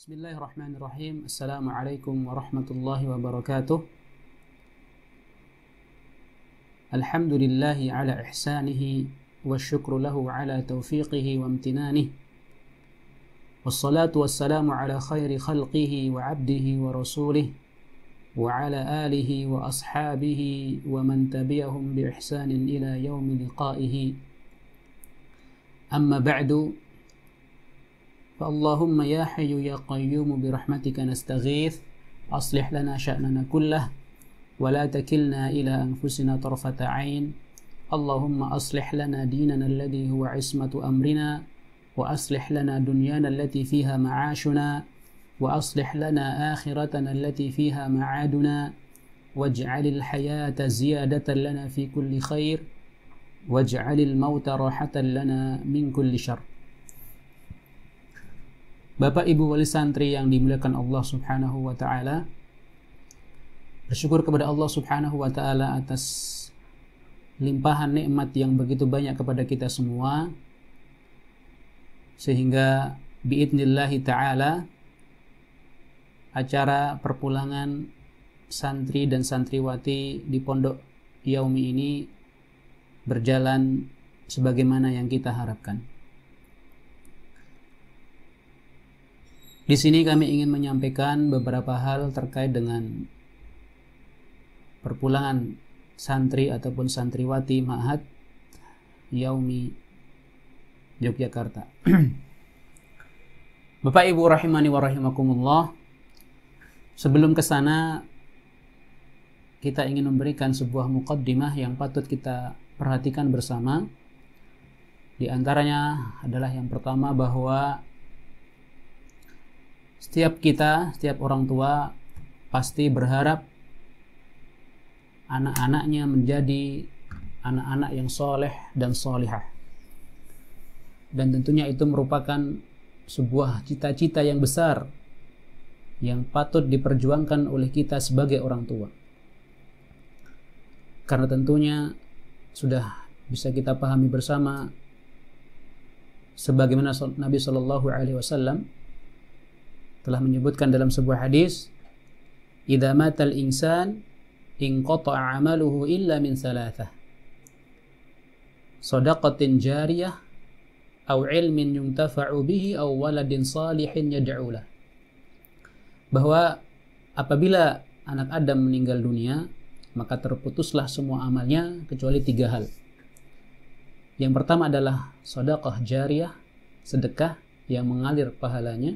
Bismillahirrahmanirrahim. Assalamualaikum warahmatullahi wabarakatuh. Alhamdulillahi ala ihsanihi wa syukru lahu ala taufiqihi wa amtinanih. Wassalatu wassalamu ala khairi khalqihi wa abdihi wa rasulih wa ala alihi wa ashabihi wa man tabi'ahum bi ihsanin ila yaumi liqa'ihi. Amma ba'du. فاللهم يا حي يا قيوم برحمتك نستغيث أصلح لنا شأننا كله ولا تكلنا إلى أنفسنا طرفة عين اللهم أصلح لنا ديننا الذي هو عصمة أمرنا وأصلح لنا دنيانا التي فيها معاشنا وأصلح لنا آخرتنا التي فيها معادنا واجعل الحياة زيادة لنا في كل خير واجعل الموت راحة لنا من كل شر. Bapak Ibu wali santri yang dimuliakan Allah Subhanahu wa taala, bersyukur kepada Allah Subhanahu wa taala atas limpahan nikmat yang begitu banyak kepada kita semua, sehingga biidznillah taala acara perpulangan santri dan santriwati di Pondok Yaumi ini berjalan sebagaimana yang kita harapkan. Di sini kami ingin menyampaikan beberapa hal terkait dengan perpulangan santri ataupun santriwati Ma'had Yaumi Yogyakarta. Bapak Ibu rahimani wa rahimakumullah, sebelum ke sana kita ingin memberikan sebuah muqaddimah yang patut kita perhatikan bersama. Di antaranya adalah yang pertama, bahwa setiap orang tua pasti berharap anak-anaknya menjadi anak-anak yang soleh dan solihah. Dan tentunya itu merupakan sebuah cita-cita yang besar yang patut diperjuangkan oleh kita sebagai orang tua. Karena tentunya sudah bisa kita pahami bersama, sebagaimana Nabi SAW telah menyebutkan dalam sebuah hadis, idza matal insan inqata'a 'amaluhu illa min thalathah, shadaqatin jariyah aw ilmin yuntafa'u bihi aw waladin salihin yad'u lah. Bahwa apabila anak Adam meninggal dunia, maka terputuslah semua amalnya kecuali 3 hal. Yang pertama adalah sedekah jariyah, sedekah yang mengalir pahalanya.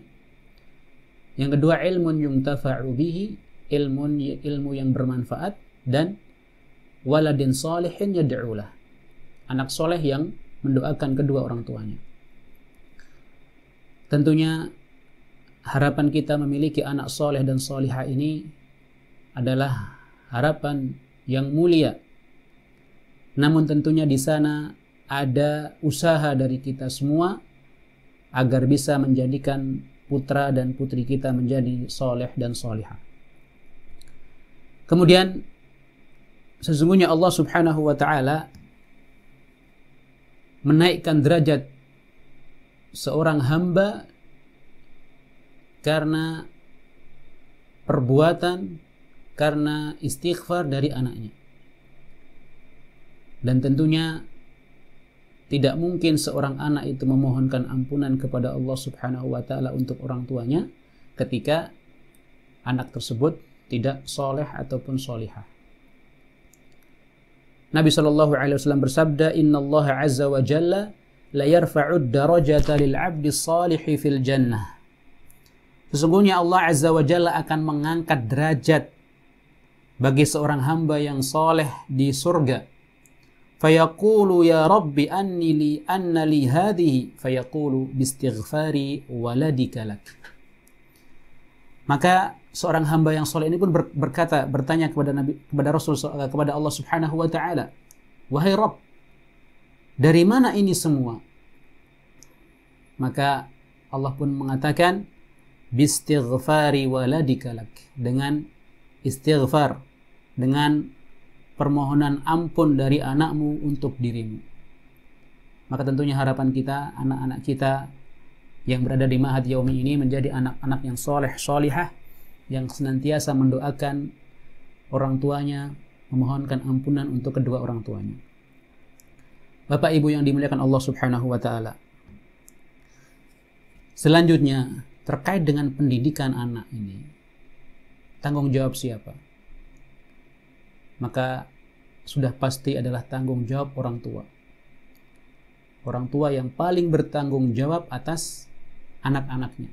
Yang kedua, ilmun yuntafa'u bihi, ilmu yang bermanfaat, dan waladin salihin yad'ulah, anak soleh yang mendoakan kedua orang tuanya. Tentunya harapan kita memiliki anak soleh dan solihah ini adalah harapan yang mulia. Namun tentunya di sana ada usaha dari kita semua agar bisa menjadikan putra dan putri kita menjadi soleh dan solihah. Kemudian sesungguhnya Allah Subhanahu wa ta'ala menaikkan derajat seorang hamba karena perbuatan, karena istighfar dari anaknya. Dan tentunya tidak mungkin seorang anak itu memohonkan ampunan kepada Allah Subhanahu wa ta'ala untuk orang tuanya ketika anak tersebut tidak soleh ataupun solihah. Nabi SAW bersabda, Inna Allah Azza wa Jalla la yarfa'ud darajata lil abdi salihi fil jannah. Sesungguhnya Allah Azza wa Jalla akan mengangkat derajat bagi seorang hamba yang soleh di surga. Fayaqulu ya Rabbi anna li hadhihi, fayaqulu bistighfari waladika lak. Maka seorang hamba yang soleh ini pun bertanya kepada Rasul, kepada Allah Subhanahu wa taala, wahai Rabb, dari mana ini semua? Maka Allah pun mengatakan bistighfari waladika lak, dengan istighfar, dengan permohonan ampun dari anakmu untuk dirimu. Maka tentunya harapan kita, anak-anak kita yang berada di Ma'had Yaumi ini menjadi anak-anak yang soleh, solihah, yang senantiasa mendoakan orang tuanya, memohonkan ampunan untuk kedua orang tuanya. Bapak Ibu yang dimuliakan Allah Subhanahu wa taala. Selanjutnya, terkait dengan pendidikan anak ini, tanggung jawab siapa? Maka sudah pasti adalah tanggung jawab orang tua. Orang tua yang paling bertanggung jawab atas anak-anaknya.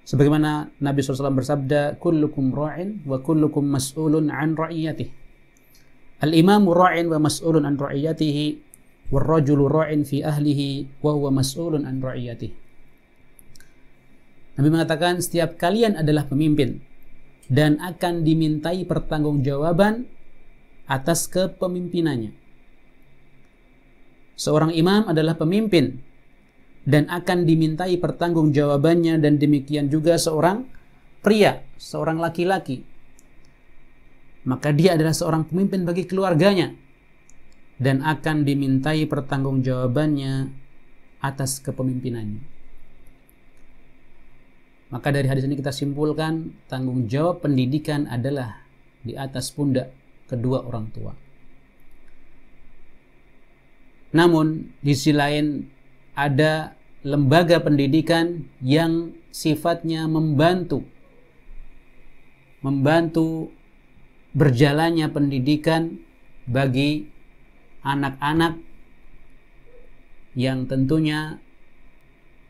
Sebagaimana Nabi SAW bersabda, kullukum ra'in wa kullukum mas'ulun an ra'iyatih. Al-imamu ra'in wa mas'ulun an ra'iyatihi, wal rajulu ra'in fi ahlihi wa huwa mas'ulun an ra'iyatih. Nabi mengatakan, setiap kalian adalah pemimpin dan akan dimintai pertanggungjawaban atas kepemimpinannya. Seorang imam adalah pemimpin dan akan dimintai pertanggungjawabannya, dan demikian juga seorang pria, seorang laki-laki. Maka dia adalah seorang pemimpin bagi keluarganya dan akan dimintai pertanggungjawabannya atas kepemimpinannya. Maka dari hadis ini kita simpulkan, tanggung jawab pendidikan adalah di atas pundak kedua orang tua. Namun di sisi lain ada lembaga pendidikan yang sifatnya membantu berjalannya pendidikan bagi anak-anak, yang tentunya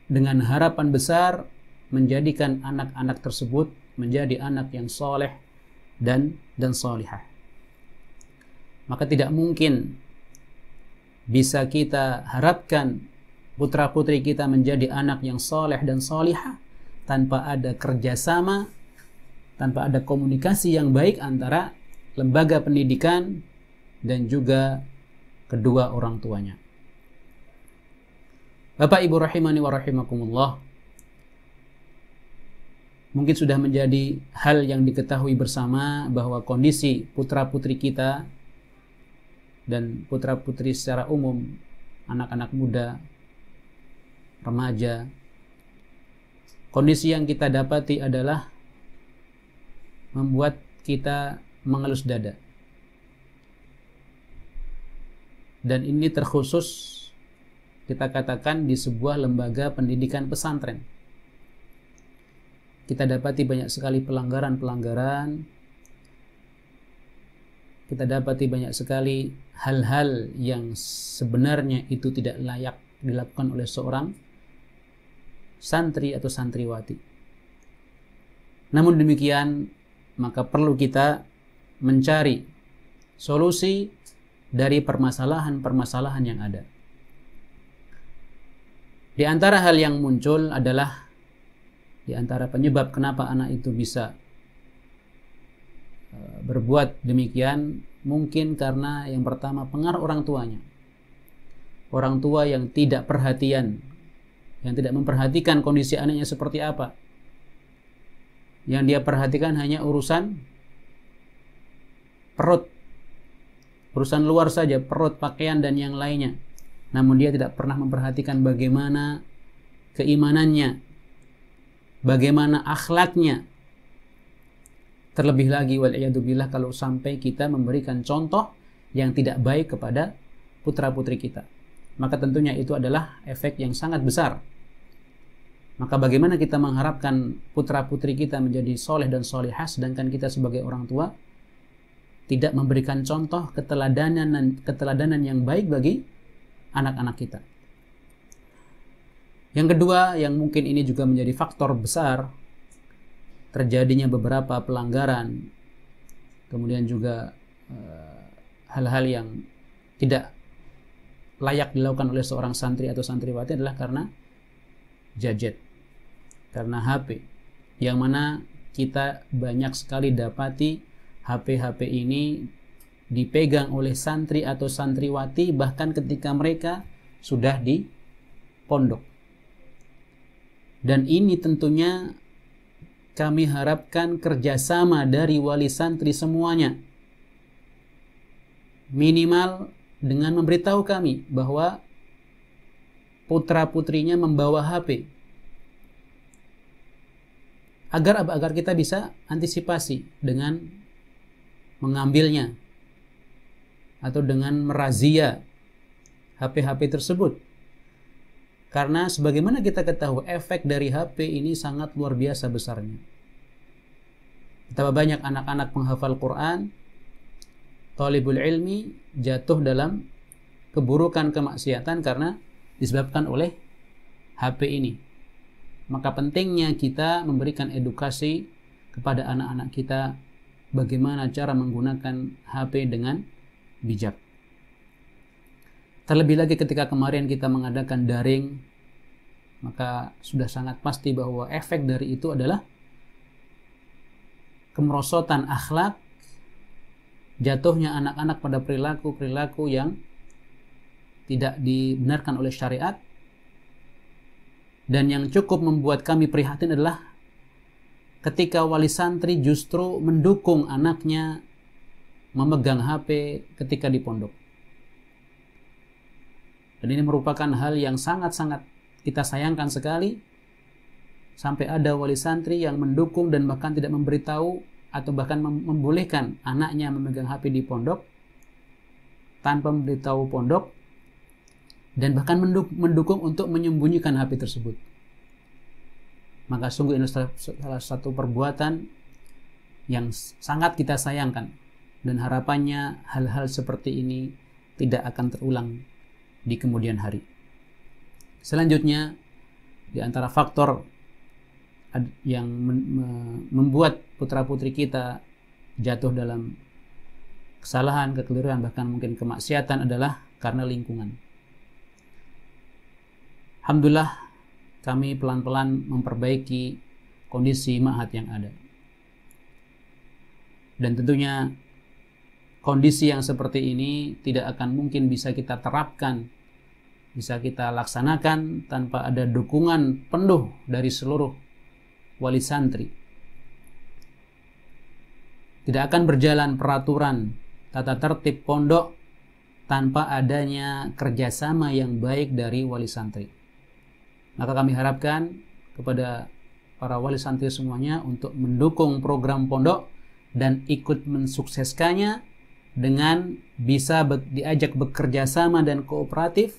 dengan harapan besar menjadikan anak-anak tersebut menjadi anak yang soleh dan solihah. Maka tidak mungkin bisa kita harapkan putra-putri kita menjadi anak yang soleh dan solihah tanpa ada kerjasama, tanpa ada komunikasi yang baik antara lembaga pendidikan dan juga kedua orang tuanya. Bapak Ibu rahimani wa rahimakumullah, mungkin sudah menjadi hal yang diketahui bersama bahwa kondisi putra-putri kita dan putra-putri secara umum, anak-anak muda, remaja, kondisi yang kita dapati adalah membuat kita mengelus dada. Dan ini terkhusus kita katakan di sebuah lembaga pendidikan pesantren. Kita dapati banyak sekali pelanggaran-pelanggaran. Kita dapati banyak sekali hal-hal yang sebenarnya itu tidak layak dilakukan oleh seorang santri atau santriwati. Namun demikian, maka perlu kita mencari solusi dari permasalahan-permasalahan yang ada. Di antara hal yang muncul adalah, di antara penyebab kenapa anak itu bisa berbuat demikian, mungkin karena yang pertama pengaruh orang tuanya. Orang tua yang tidak perhatian, yang tidak memperhatikan kondisi anaknya seperti apa. Yang dia perhatikan hanya urusan perut, urusan luar saja, perut, pakaian dan yang lainnya. Namun dia tidak pernah memperhatikan bagaimana keimanannya, bagaimana akhlaknya. Terlebih lagi wal'iyadzubillah kalau sampai kita memberikan contoh yang tidak baik kepada putra-putri kita, maka tentunya itu adalah efek yang sangat besar. Maka bagaimana kita mengharapkan putra-putri kita menjadi soleh dan solihah sedangkan kita sebagai orang tua tidak memberikan contoh keteladanan yang baik bagi anak-anak kita. Yang kedua, yang mungkin ini juga menjadi faktor besar terjadinya beberapa pelanggaran, kemudian juga hal-hal yang tidak layak dilakukan oleh seorang santri atau santriwati adalah karena gadget, karena HP, yang mana kita banyak sekali dapati HP-HP ini dipegang oleh santri atau santriwati bahkan ketika mereka sudah di pondok. Dan ini tentunya kami harapkan kerjasama dari wali santri semuanya, minimal dengan memberitahu kami bahwa putra-putrinya membawa HP. Agar kita bisa antisipasi dengan mengambilnya atau dengan merazia HP-HP tersebut. Karena sebagaimana kita ketahui, efek dari HP ini sangat luar biasa besarnya. Betapa banyak anak-anak penghafal Quran, thalibul ilmi, jatuh dalam keburukan kemaksiatan karena disebabkan oleh HP ini. Maka pentingnya kita memberikan edukasi kepada anak-anak kita bagaimana cara menggunakan HP dengan bijak. Terlebih lagi ketika kemarin kita mengadakan daring, maka sudah sangat pasti bahwa efek dari itu adalah kemerosotan akhlak, jatuhnya anak-anak pada perilaku-perilaku yang tidak dibenarkan oleh syariat. Dan yang cukup membuat kami prihatin adalah ketika wali santri justru mendukung anaknya memegang HP ketika di pondok. Dan ini merupakan hal yang sangat-sangat kita sayangkan sekali, sampai ada wali santri yang mendukung dan bahkan tidak memberitahu atau bahkan membolehkan anaknya memegang HP di pondok tanpa memberitahu pondok, dan bahkan mendukung untuk menyembunyikan HP tersebut. Maka sungguh ini salah satu perbuatan yang sangat kita sayangkan, dan harapannya hal-hal seperti ini tidak akan terulang di kemudian hari. Selanjutnya, di antara faktor yang membuat putra-putri kita jatuh dalam kesalahan, kekeliruan, bahkan mungkin kemaksiatan adalah karena lingkungan. Alhamdulillah, kami pelan-pelan memperbaiki kondisi ma'had yang ada. Dan tentunya kondisi yang seperti ini tidak akan mungkin bisa kita terapkan, bisa kita laksanakan tanpa ada dukungan penuh dari seluruh wali santri. Tidak akan berjalan peraturan tata tertib pondok tanpa adanya kerjasama yang baik dari wali santri. Maka kami harapkan kepada para wali santri semuanya untuk mendukung program pondok dan ikut mensukseskannya dengan bisa diajak bekerja sama dan kooperatif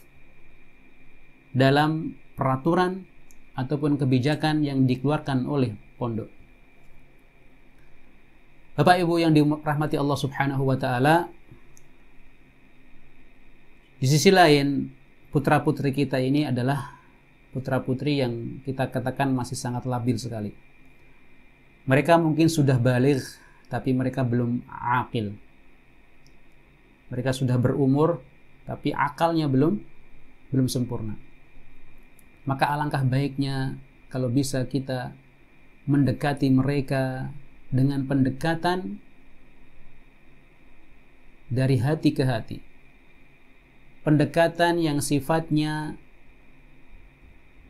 dalam peraturan ataupun kebijakan yang dikeluarkan oleh pondok. Bapak Ibu yang dirahmati Allah Subhanahu wa taala, di sisi lain putra-putri kita ini adalah putra-putri yang kita katakan masih sangat labil sekali. Mereka mungkin sudah baligh, tapi mereka belum aqil. Mereka sudah berumur, tapi akalnya belum sempurna. Maka alangkah baiknya kalau bisa kita mendekati mereka dengan pendekatan dari hati ke hati. Pendekatan yang sifatnya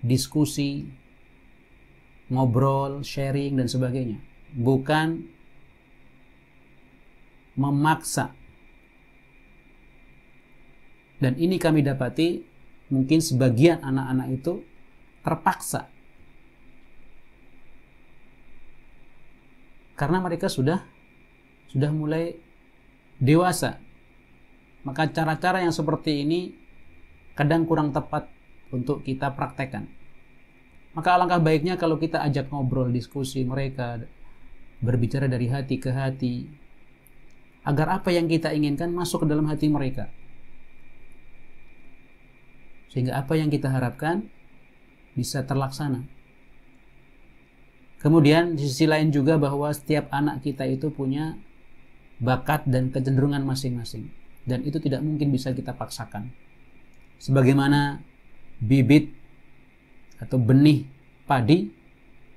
diskusi, ngobrol, sharing, dan sebagainya. Bukan memaksa. Dan ini kami dapati mungkin sebagian anak-anak itu terpaksa. Karena mereka sudah mulai dewasa. Maka cara-cara yang seperti ini kadang kurang tepat untuk kita praktekkan. Maka alangkah baiknya kalau kita ajak ngobrol, diskusi mereka, berbicara dari hati ke hati, agar apa yang kita inginkan masuk ke dalam hati mereka. Sehingga apa yang kita harapkan bisa terlaksana. Kemudian di sisi lain juga bahwa setiap anak kita itu punya bakat dan kecenderungan masing-masing. Dan itu tidak mungkin bisa kita paksakan. Sebagaimana bibit atau benih padi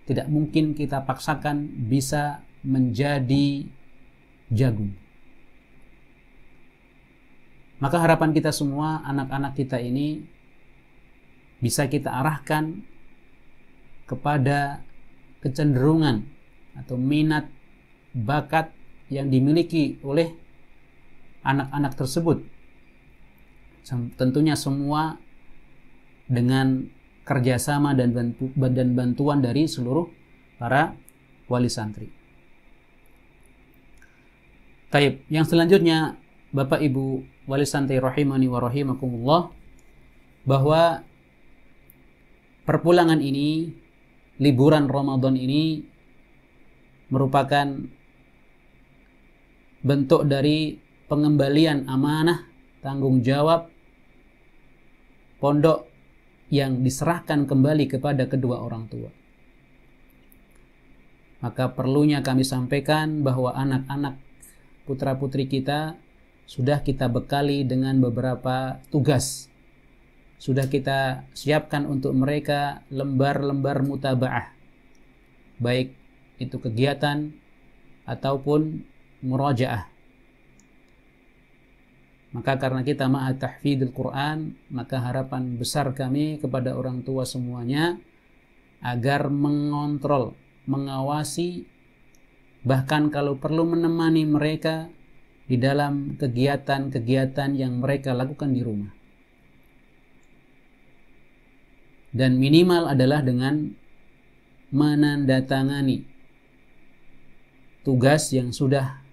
tidak mungkin kita paksakan bisa menjadi jagung. Maka harapan kita semua, anak-anak kita ini bisa kita arahkan kepada kecenderungan atau minat, bakat yang dimiliki oleh anak-anak tersebut. Tentunya semua dengan kerjasama dan bantuan dari seluruh para wali santri. Taib, yang selanjutnya Bapak Ibu wali santri rahimani wa rahimakumullah, bahwa perpulangan ini, liburan Ramadan ini merupakan bentuk dari pengembalian amanah, tanggung jawab pondok yang diserahkan kembali kepada kedua orang tua. Maka perlunya kami sampaikan bahwa anak-anak putra-putri kita sudah kita bekali dengan beberapa tugas. Sudah kita siapkan untuk mereka lembar-lembar mutabaah, baik itu kegiatan ataupun murajaah. Maka karena kita ma'a tahfidul Quran, maka harapan besar kami kepada orang tua semuanya agar mengontrol, mengawasi, bahkan kalau perlu menemani mereka di dalam kegiatan-kegiatan yang mereka lakukan di rumah. Dan minimal adalah dengan menandatangani tugas yang sudah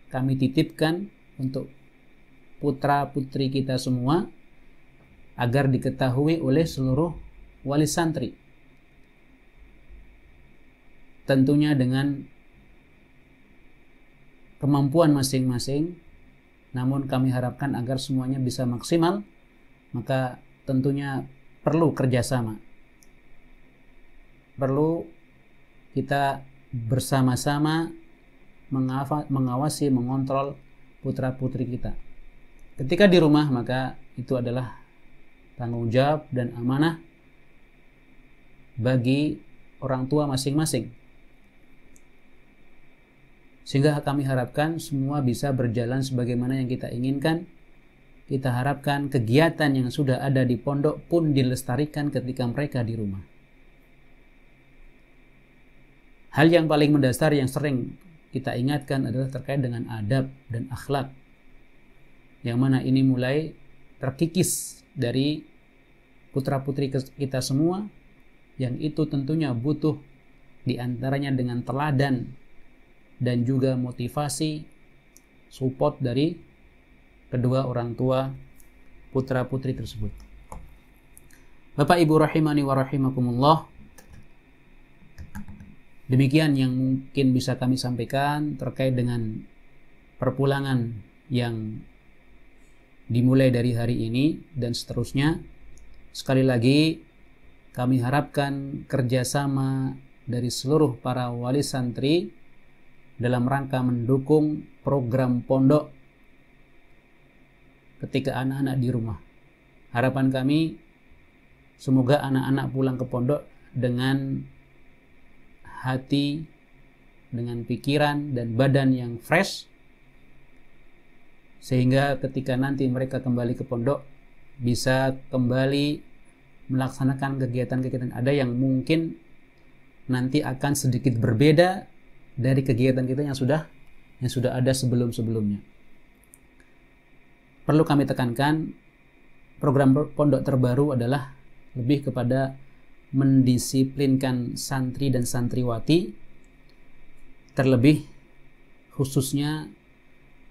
kami titipkan untuk putra-putri kita semua agar diketahui oleh seluruh wali santri. Tentunya dengan kemampuan masing-masing, namun kami harapkan agar semuanya bisa maksimal, maka tentunya perlu kerjasama. Perlu kita bersama-sama mengawasi, mengontrol putra-putri kita. Ketika di rumah, maka itu adalah tanggung jawab dan amanah bagi orang tua masing-masing. Sehingga kami harapkan semua bisa berjalan sebagaimana yang kita inginkan. Kita harapkan kegiatan yang sudah ada di pondok pun dilestarikan ketika mereka di rumah. Hal yang paling mendasar yang sering kita ingatkan adalah terkait dengan adab dan akhlak, yang mana ini mulai terkikis dari putra-putri kita semua, yang itu tentunya butuh diantaranya dengan teladan dan juga motivasi, support dari kedua orang tua putra-putri tersebut. Bapak Ibu rahimani wa rahimakumullah, demikian yang mungkin bisa kami sampaikan terkait dengan perpulangan yang dimulai dari hari ini dan seterusnya. Sekali lagi kami harapkan kerjasama dari seluruh para wali santri dalam rangka mendukung program pondok ketika anak-anak di rumah. Harapan kami semoga anak-anak pulang ke pondok dengan hati, dengan pikiran dan badan yang fresh, sehingga ketika nanti mereka kembali ke pondok bisa kembali melaksanakan kegiatan-kegiatan ada yang mungkin nanti akan sedikit berbeda dari kegiatan kita yang sudah ada sebelum-sebelumnya. Perlu kami tekankan, program pondok terbaru adalah lebih kepada mendisiplinkan santri dan santriwati, terlebih khususnya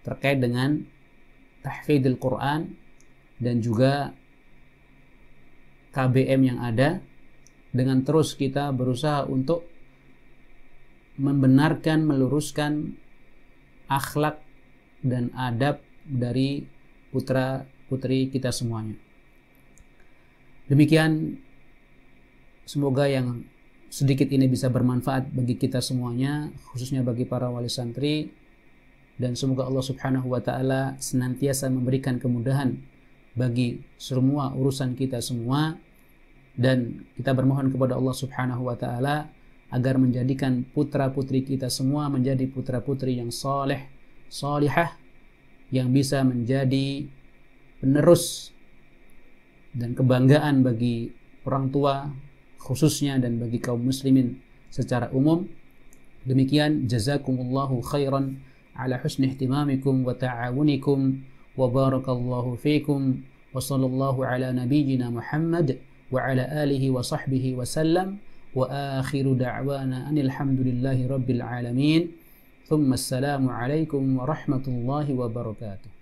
terkait dengan tahfidul Quran dan juga KBM yang ada, dengan terus kita berusaha untuk membenarkan, meluruskan akhlak dan adab dari putra-putri kita semuanya. Demikian, semoga yang sedikit ini bisa bermanfaat bagi kita semuanya, khususnya bagi para wali santri, dan semoga Allah Subhanahu wa taala senantiasa memberikan kemudahan bagi semua urusan kita semua, dan kita bermohon kepada Allah Subhanahu wa taala agar menjadikan putra-putri kita semua menjadi putra-putri yang saleh, salihah, yang bisa menjadi penerus dan kebanggaan bagi orang tua khususnya dan bagi kaum muslimin secara umum. Demikian, jazakumullahu khairan ala husni ihtimamikum wa ta'awunikum wa barakallahu fikum wa sallallahu ala nabiyyina Muhammad wa ala alihi wa sahbihi wa sallam. Wa akhiru da'wana anil hamdulillahi rabbil alamin. Thumma assalamu alaikum warahmatullahi wabarakatuh.